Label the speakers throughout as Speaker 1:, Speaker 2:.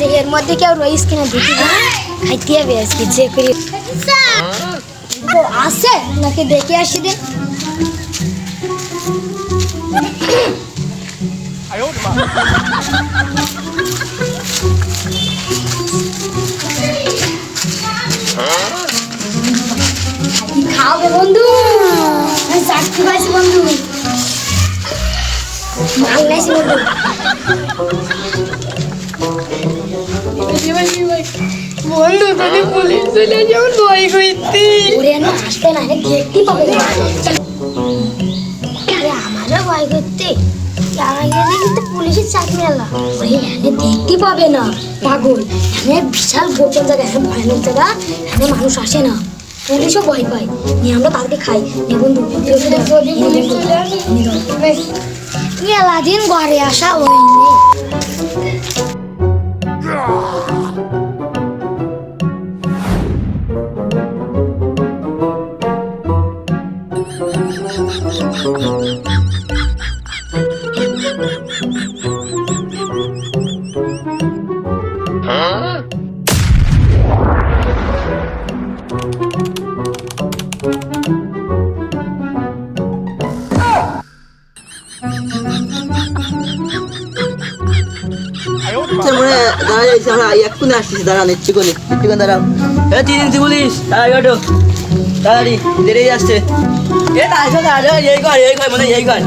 Speaker 1: যে এর মধ্যে কেউ রইস কিনা দেখি খাইতে হবে আজকে যে করি তো আছে নাকি দেখে আসি দিন খাওয়াবে বন্ধু চাকরি পাইছি বন্ধু মাল নাইছি বন্ধু
Speaker 2: বন্ধু যদি পুলিশ চলে যাও দই কইতি
Speaker 1: ওরে না আসতে না দেখতে পাবে না আরে আমারও ভয় করতে কিন্তু পুলিশের চাকরি আলা ওরে এনে দেখতে পাবে না পাগল এনে বিশাল গোপন জায়গা এনে ভয়ানক জায়গা এনে মানুষ আসে না পুলিশও ভয় পায় নিয়ে আমরা তাদেরকে খাই নে বন্ধু দিন ঘরে আসা ওই
Speaker 3: আমরা এক্ষুনি আসতেছি দাঁড়ান একটুখানি দাঁড়াও তিন পুলিশ তাড়াতাড়ি দেরি আসছে এই ঘর মানে এই ঘর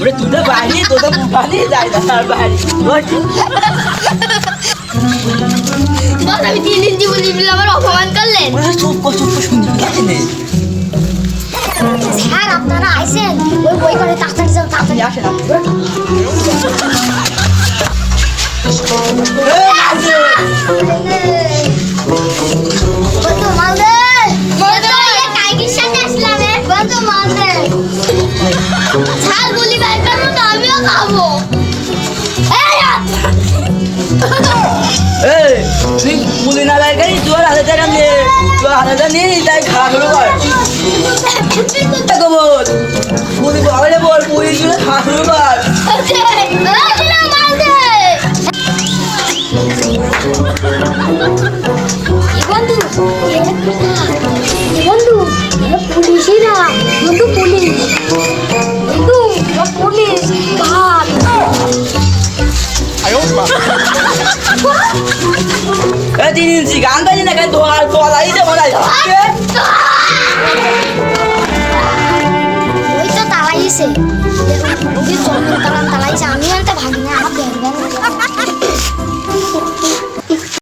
Speaker 3: ওরে তুই বাড়ি তোদের বাড়ি যাই তার বাড়ি
Speaker 2: আমি 3 দিন পুলিশ মিলে আমার অপমান করলেন
Speaker 3: চুপ শুনতে নেই
Speaker 1: স্যার আপনারা আইছেন ওই বই করে তাড়াতাড়ি যাও তাড়াতাড়ি
Speaker 3: আসে না
Speaker 1: বন্ধু মাল দে বন্ধু এই কাইকির সাথে আসলাম বন্ধু মাল দে
Speaker 2: ঝাল গুলি বের করবো তো আমিও খাবো
Speaker 3: তুই পুলি না লাগাই তোর হাতে নিয়ে তাই খাওয়া শুরু কর পুলি বলে বল পুলি খাওয়া শুরু কর
Speaker 1: বন্ধু বন্ধু পুলিশই না বন্ধু পুলিশ বন্ধু পুলিশ ভাগ
Speaker 3: গান গাইছি না কেন তোলাই যে বলাই
Speaker 1: ওই তো তালাইছে তালাইছে আমি একটা ভাগ